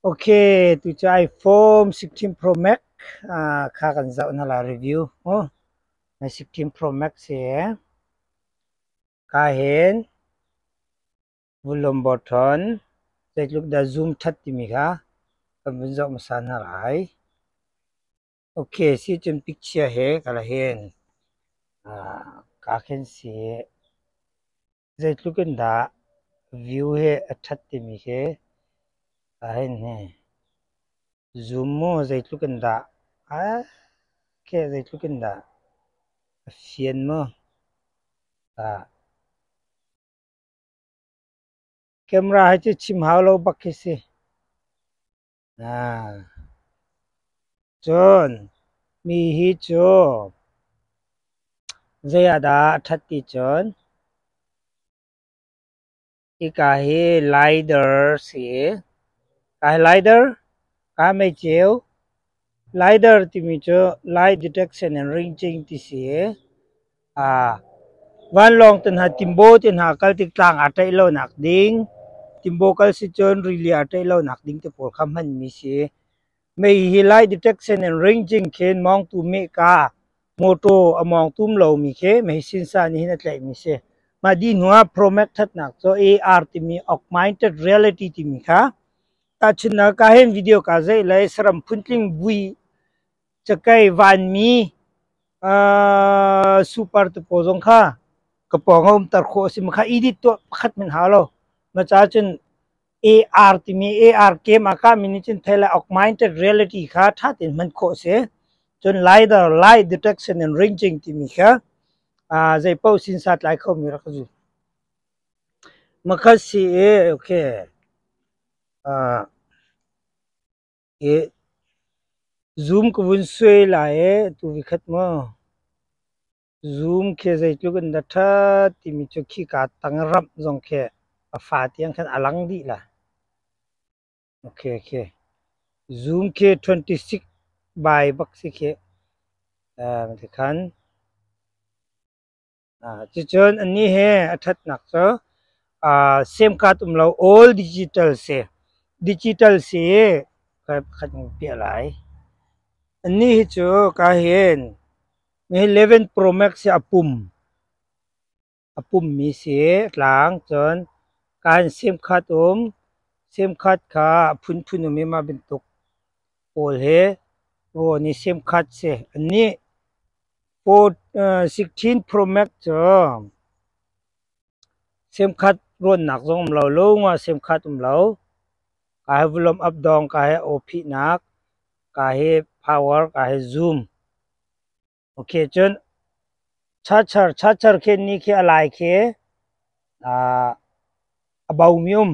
Ok, tu cho iPhone 16 Pro Max khá gần dạo nó là review. Này 16 Pro Max sẽ cả hiện volume button để lúc đã zoom thật thì mình ha cầm bên dạo mà sẵn hả lại. Ok, si trên picture he cả là hiện cả hiện sẽ để lúc đã view he thật thì mình he cả hiện he zoom mo để lúc đã cái để lúc đã phiền mo camera hay chứ chim hào lâu bắc cái gì John mi hi cho zayada thati John ikahi lidar si kahi lidar ka mai cheu lidar ti mi cho light detection and ranging ti si van long ten ha timbo ten ha kal tik tlang atai lo nak ding timbo kal si John really atai lo nak ding te por kham han mi si may hi light detection and ranging khen mong tu me ka moto among tum lo mi ke may sinsa ni hinat lai mi se ma di nuwa pro max that nak so AR ti mi augmented reality ti mi kha ta china ka hen video ka zai lai saram puntling bui chakai van mi super to pozong kha kapongom tar kho sim kha edit to khat min halo ma cha chen AR ti mi AR ke maka mini chin thela augmented reality kha thatin man kho se chon lidar light detection and ranging ti mi kha zai pau sin sat lai kho mi ra khu makasi okay e zoom ko bun sui la tu vi khat mo zoom ke zai tu kan da tha ti mi cho khi ka tang ram jong ke fa tiang khan alang di la okay zoom ke 26 by bak si keมันจะคันจะเจออันนี้เฮทัดหนักซะเซมการ์ดเรา all digital เสีย digital เสียก็ขัดเปลี่ยนหลายอันนี้เจอก็เห็นมี11 Pro Max เสียปุ่มมีเสียหลังจนการเซมการ์ดเซมการ์ดค่ะพุ่นมีมาเป็นตุกโอเฮโอ้นี่เซมการ์ดเสียอันนี้16 Pro Max จ้ะเซมคัดรวนหนักจงเราลงว่าเซมคัดเรากายวอลลุ่มอัพดองกายโอพีหนักกายพาวเวอร์กายซูมโอเคจนชัดแค่นี้แค่อะไรแค่about mium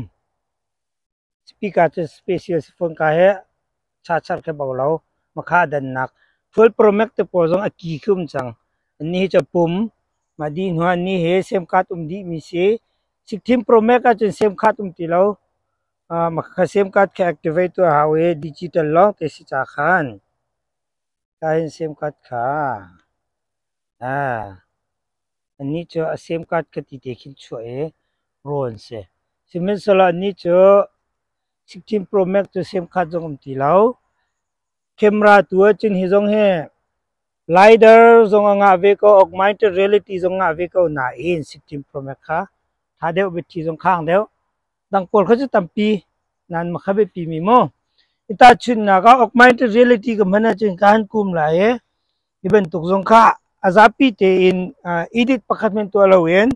speaker จะ special phone กายชัดแค่เบาเรามาค่าดันหนัก 12 Pro Max ตัวจงอากีขึ้นจังอันนี้จะปุ่มมาดีหัวนี้เฮเซมคัดดีมีเสีย16 Pro Max ก็จะเซมคัดตีเรามาค่าเซมคัดแค่ activate ตัวหาเวดิจิตอลล็อกเอสิจากขันการเซมคัดขาอันนี้จะเซมคัดก็ติดขึ้นช่วยโรนเสียซึ่งเมื่อสละนี้จะ16 Pro Max จะเซมคัดจงตีเราcamera ตัวจึงให้จงให้ lidar จงงาเวก็ augmented reality จงงาเวก็น่าเอง16 Pro Max ค่ะถ้าเดี๋ยวไปที่จงข้างเดี๋ยวดังปอลเขาจะทำปีนั่นมาขับไปปีมีโมอิตาชุนนะก็ augmented reality ก็มันจึงการคุมหลายอีเป็นตุกจงข้าอาซาปีเตอินedit ประคับเป็นตัวเราเอง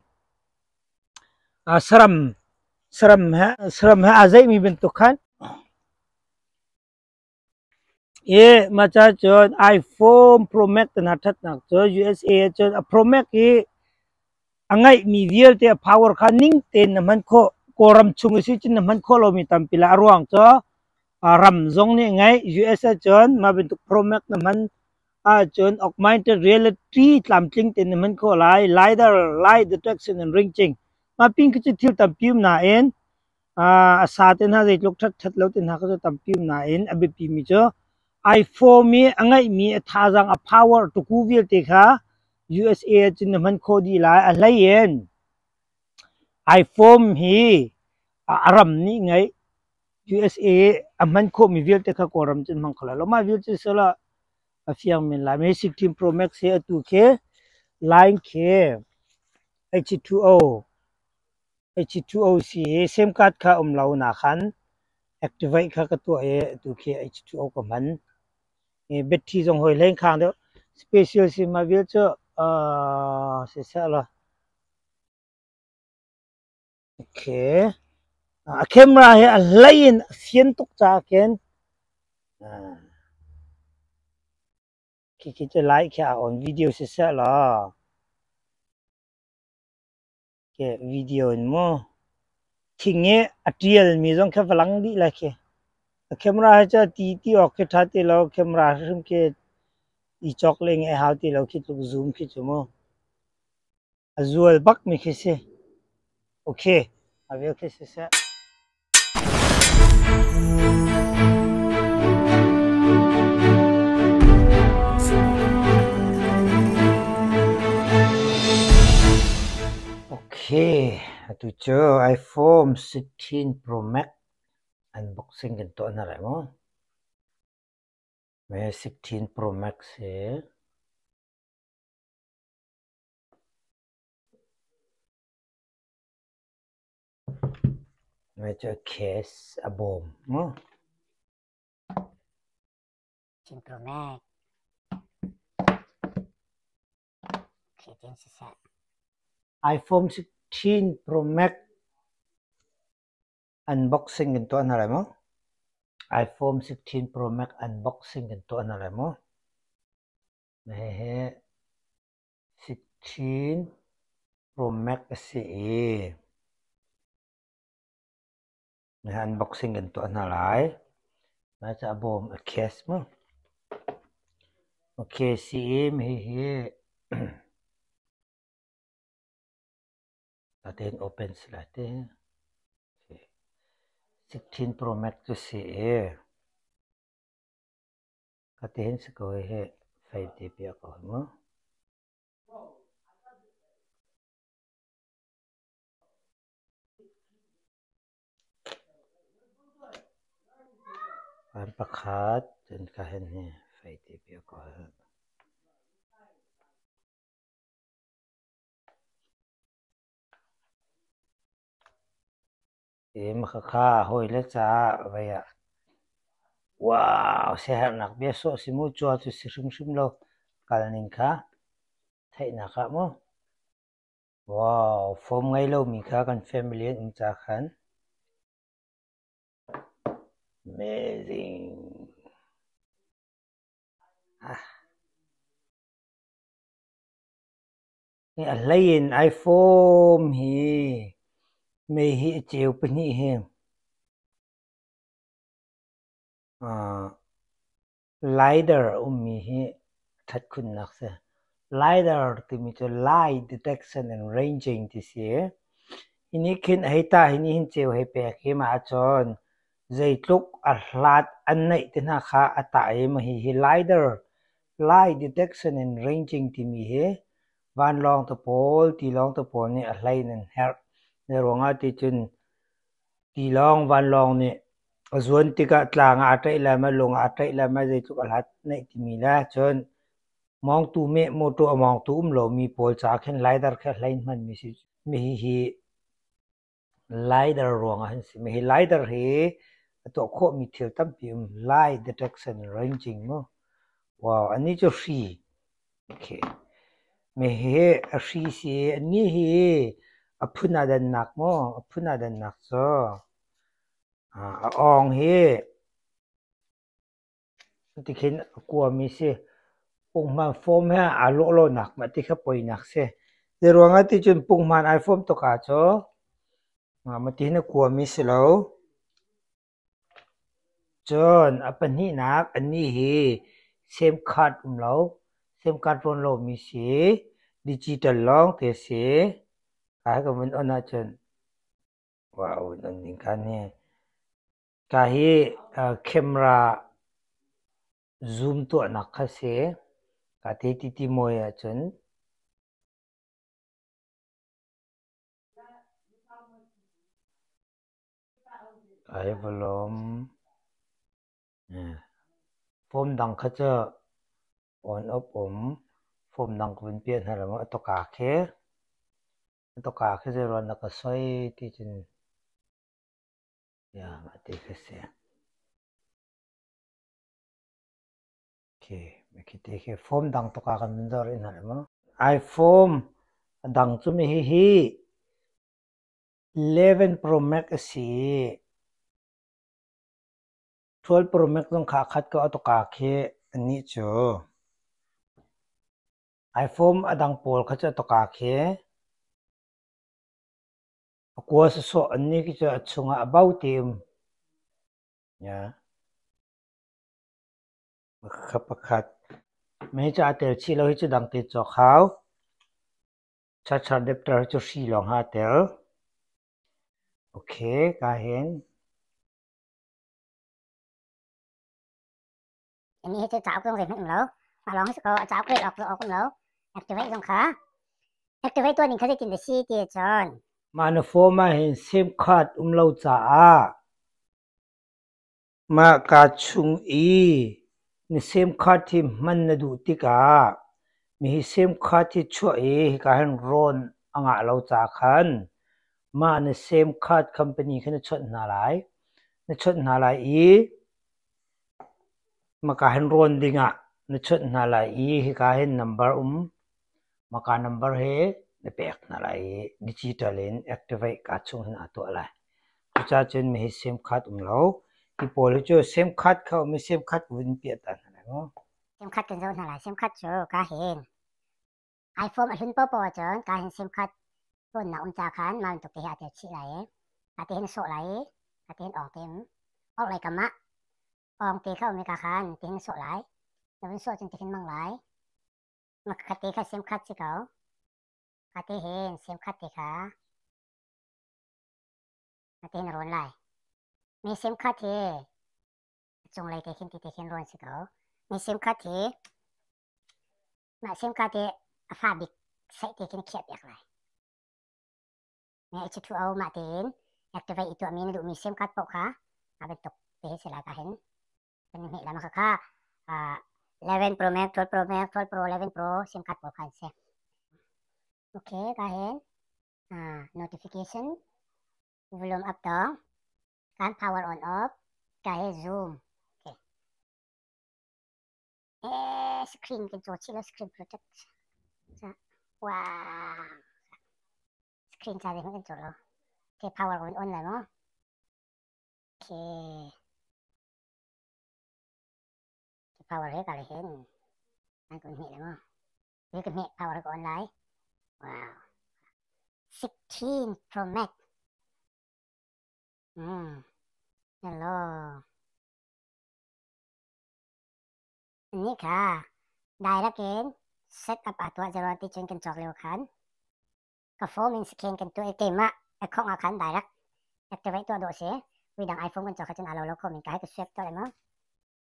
สรัมฮะอาศัยมีเป็นตุกขันมาจากจน iPhone Pro Max ตัวนั้นทัดนักจน USA จน Pro Max อังไงมีเวียลเตะ power คันนิ่งเต็นมันโคกรำชุงสิจินมันโคเรามีตามปิลาร่วงจอรำจงนี่ไง US จนมาเป็นตุก Pro Max มันจน augmented reality ตามจริงเต็นมันโคไล lidar light detection and ranging มาปิ้งก็จะทิวตามพิมพ์หน้าเอ็นสาเต็นหาใจลูกทัดแล้วเต็นหาก็จะตามพิมพ์หน้าเอ็นอเบปีมีจ้อiPhone มีอังไงมีท่าจัง power ตุกูเวียลเตะค่ะ USA จินมันโคดีหลายอะไรเอ็น iPhone ฮีอารมณ์นี่ไง USA มันโคมีวิลเตค่ะกอรัมจนมังคลาแล้วมาวิลเตสละเฟียงมินลามี16 Pro Max เสียตัวเคไลน์เค H2O H2O สีเซมกัดค่ะเราหนาขัน activate ค่ะก็ตัวตัวเค H2O กับมันแบตที่จงหอยเล่นข้างเดียว special สิมาวิลเตเสียละโอเคcamera เฮไลน์เสียนตุกจากเกนคิดจะไลค์แค่ออนวิดีโอเสียละแค่วิดีโอนี่มั้งทิ้งอัดเรียลมีจงแค่ฝรั่งดีละแค่camera จะตีออกแค่ทัดที่เรา camera ซึ่งแค่อีจ็อกเล่งไอ้หาที่เราคิดลูก zoom คิดชั่วโมงazulบักมีแค่เสียโอเคเอาไว้แค่เสียโอเคตัวเจอ iPhone 16 Pro Max unboxing กันตัวนั่นแหละมั้งไม่16 Pro Max เสียไม่เจอเคสอบอมมั้ง16 Pro Max เคเจนสิ iPhone 16 Pro Max unboxing กันตัวนั่นแหละมั้ง iPhone 16 Pro Max unboxing กันตัวนั่นแหละมั้งไม่16 Pro Max เสียไม่ unboxing กันตัวนั่นแหละไม่จะอบอมเคสมั้งโอเคสิไม่ตัดเอง open สลัดเอง16 Pro Max ตัวเสียตัดเองสกอย5 dB ก่อนมั้งการประกาศจนกระทั่ง5 dB ก่อนมาค่าหอยเล็กจ้าไว้อะว้าวเสียหนักเบี้ยโซสิมูจัวตุสิริมโลกัลนิงค่ะไทยนะครับมั้งว้าวฟอร์มไงโลมีค่ะกันแฟมิลี่อินจ้าขัน amazing นี่อะไรในไอโฟนฮีไม่ฮีเจียวเป็นนี่เฮมLiDAR มีฮีทัดคุณนักเสีย LiDAR ที่มีตัว Light Detection and Ranging ที่เสียอันนี้ขึ้นให้ตาอันนี้เห็นเจียวให้แปลกให้มาจนใจลุกอัดลาดอันไหนที่น่าข้าอัตายมาฮี LiDAR Light Detection and Ranging ที่มีเฮวันลองตะโพลที่ลองตะโพลนี่อะไรนั่นเฮร์ในโรงงานที่จนที่ลองวันลองนี่ส่วนที่ก็ตลางอาศัยแล้วมาลงอาศัยแล้วมาใจทุกอันในที่มีแล้วจนมองตู้เมฆมอตัวมองตู้เรามีโพลจากเห็นไลดาร์แค่ไลน์มันมีสิไม่ฮีไลดาร์รวงอันสิไม่ฮีไลดาร์เฮตัวโคมีเที่ยวตั้มพิมไลท์ detection ranging มั้งว้าวอันนี้จะฟรีโอเคไม่เฮรีสิอันนี้เฮพูน่าดันนักมั้งพูน่าดันนักซะองเฮที่เห็นกลัวมีสิปุ่งมันโฟมเฮอาโลโลนักมาที่เขาปล่อยนักเสียเดี๋ยวว่าที่จนปุ่งมันไอโฟมตกอาจจะมาที่นี่กลัวมีสิแล้วจนอันนี้นักอันนี้เฮเซมคัดเราเซมคัดรอนเรามีสิดิจิทัลลองเตสิขายกับมันอันนั้นจนว้าวนั่นนี่กันเนี่ยกาฮีcamera zoom ตัวนักเสียกาเทติติโมยจนไอ้บลอม form dang kha cha on up form dang kun pian ha la ma to ka khe je ron na ka soi ti chin ya ma te khe se okay me ki te khe form dang to ka kan min dor in ha la ma I form dang chu mi hi 11 Pro Max si 12 Pro Max ต้องขาคัดก็เอาตัวกาเคอันนี้เจอ iPhone อดังโปลเขาจะตัวกาเคกลัวสะอันนี้ก็จะชง about team เนี่ยขับประคัดไม่จะอาเตลชีเราให้จะดังติดจอเขาชัดเด็บเตอร์จะชีลองหาเตลโอเคก็เห็นอันนี้จะจับเครื่องเสียงให้หนูแล้วมาลองให้สกอร์จับเครื่องออกคุณแล้ว activate ตรงขา activate ตัวนี้เขาจะกินแต่ซีเจจอนมาในโฟมมาเห็นเซมคัดเราจ้ามากาชุงอีนี่เซมคัดที่มันนดูติกามีเซมคัดที่ช่วยการเห็นร้อนอ่างเราจ้าคันมาในเซมคัดคอมพานีเขาชดนาไลในชดนาไลอีมาการเห็นร้อนดิ่งอ่ะในชดนาไลอีการเห็น number มาการ number เฮในเปกนาไลดิจิทัลin activate การชุงเห็นตัวอะไรทุกจ้าจนมีเซมคัดเราที่พอเลยจะเซมคัดเขาไม่เซมคัดวิ่งเปียตันอะไรมั้งเซมคัดกันโซนอะไรเซมคัดโชก็เห็น iPhone อันนี้ปอจนการเห็นเซมคัดรุ่นหนาจากขันมันตกที่อาจจะชี้ไหลอาจจะเห็นโซ่ไหลอาจจะเห็นออกเต็มออกไหลกำมะออกตีเข้ามีกาขันตีเห็นโซ่ไหลแล้วเป็นโซ่จนจะเห็นมังไหลมาคัดตีแค่เซมคัดสิเขาคัดตีเห็นเซมคัดตีขาคัดตีเห็นร้อนไหลมีเซมคัดที่จงไหลตีเห็นร้อนสิเขามีเซมคัดที่มาเซมคัดที่ฟาบิกใส่ตีเห็นเขียบอย่างไรเนี่ยจะถูกเอามาตีนactivate ตัวมีนดูมีเซมคัดปกค่ะเอาไปตกตีเสร็จแล้วก็เห็นเป็นเหตุแล้วมันก็ค่ะ11 Pro Max 12 Pro Max 12 Pro 11 Pro เซมคัดปกค่ะเสร็จโอเคก็เห็นnotification volume up down การ power on off ก็เห็น zoom โอเคscreen กันโจทย์ที่แล้ว screen protect ว้าว screen จะได้ไม่กันโจทย์แล้วโอเค power on เลยมั้งโอเค power ให้กันเลยเห็นนั่นก็เห็นเลยมั้งเรียกกันเห็น power ก็ออนไลน์ว้าว16 Pro Max ฮัลโหลอันนี้ค่ะได้แล้วเกณฑ์เซตอัพตัวจะรอที่จนกันจอกเร็วขันก็โฟมินสแกนกันตัวเกมอะไอของอาคารได้แล้ว activate ตัวโดดเสียวิดัง iPhone กันจอกเขาจะเอาเราคอมมินก็ให้กับเซฟตัวเลยมั้ง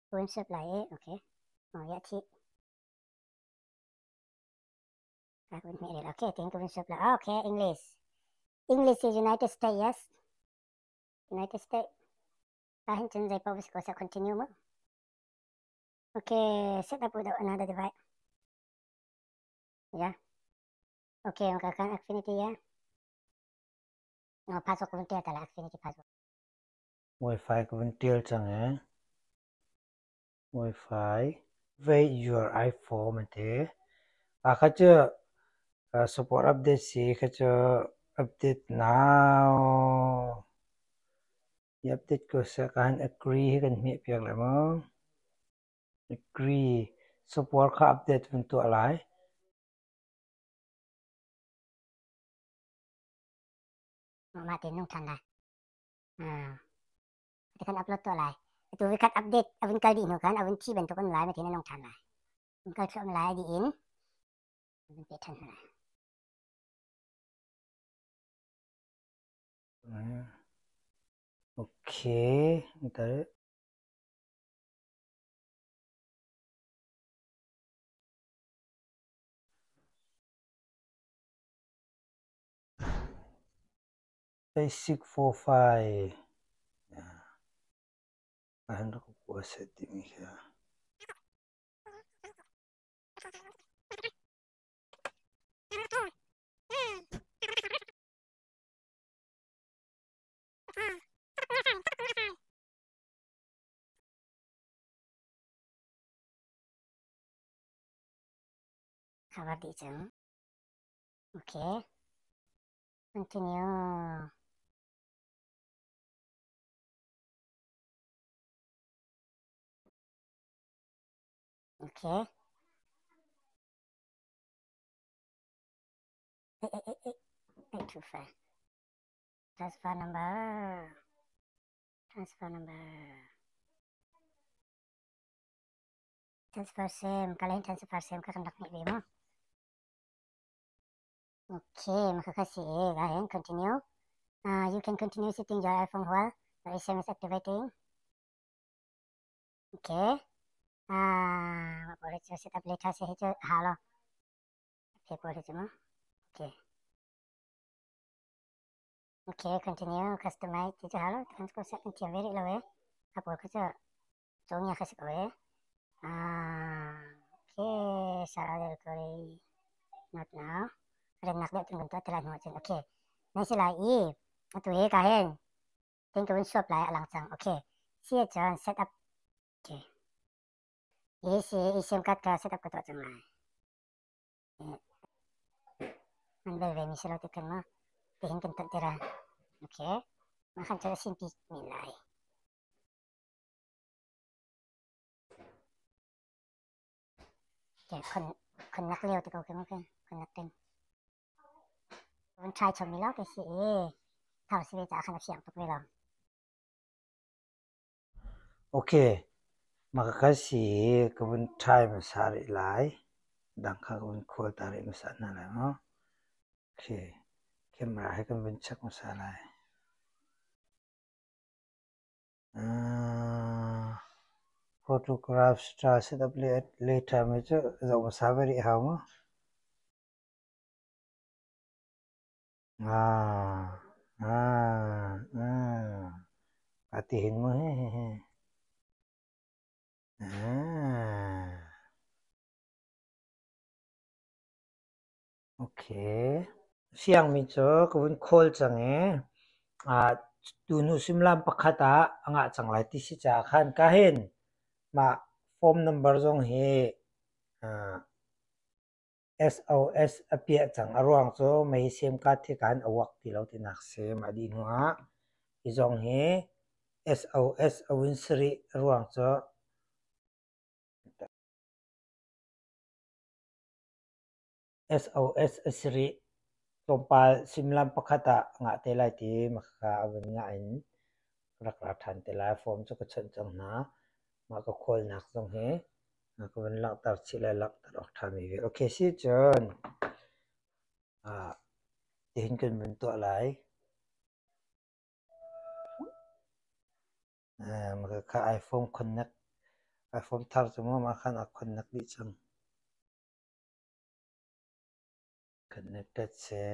ตัวเซฟไหลโอเคยะที่คุณมีอะไรโอเคถึงตัวเซฟแล้วโอเค English is United States yes United States dahil dyan sa ipawis ko sa continue mo okay set up with another device yeah okay makakan Affinity ya pasok ko yung tala Affinity pasok Wi-Fi ko yung chang Wi-Fi wait your iPhone มันเถอะเขาจะsupport update สิเขาจะ update now อย่า update ก็สักการ agree ให้กันมีเพียงอะไรมั้ง agree support เขา update เป็นตัวอะไรมาถึงนุ่งทันได้จะกันอัพโหลดตัวอะไรตัววิกัดอัปเดตเอาเป็นการดีหนูกันเอาเป็นที่เป็นตัวกันไลน์มาที่นั่นนุ่งทันได้มันก็ช่วยไลน์ดีอินเป็นเปทันอะไรโอเคแต่basic for file อันนั้นก็กลัวเสร็จดีไหมครับ Cover di chừng. Okay. Continue. Okay. Too far. Transfer number. Transfer number. Transfer same. Kalian transfer same ka conduct ni mo. Okay, makakasi. Kalian continue. You can continue setting your iPhone while the SMS activating. Okay. Boleh set aplikasi itu halo. Okay, boleh cuma. Okay. Okay, continue customize itu halo. Transfer setting tiap very low eh. Apa kerja? Jongnya kasih kau eh. Okay, salah dari not now. Ada nak dia tunggu tu terang macam. Okay. Nasi lagi. Itu kahen. Tinggal shop lah langsung. Okay. Siapa John set up. Okay. SIM card ka set up ko to macam lah. Andai we misal tu kan mah. Tihin kan tak tera. Okay. Makan cara simpi nilai. Okay, kon nak leo tu kau kan kan. Kon nak kan. Kon try ชมนี่แล้วก็สิเท่าสิจะอาคันเสียงตกไปลอง Okay. Makakasi kebun try masari lai. Dangka kebun call tarik masana lai mo. Okay. Kamera hai kebun check masalai. Photograph star set up later में जो masabari how mo. Patihin mo he. Okay. Siang mincho kebun call change. Tunu simlam pakata anga changlai ti si cha khan kahin ma form number jong he SOS apia chang arwang cho mai sim card thi kan awak ti lo ti nak se ma di nuwa i jong he SOS awin sri arwang cho SOS asri tompal simlam pakata nga te lai ti makha awin nga in rak than te lai form cho ka chen chang na ma ka khol nak jong he ko ban lak tar chilai lak tar ok thami ve okay si chon tin kan ben to lai ma ka iPhone connect iPhone thar chmo ma khan a connect di chang connected se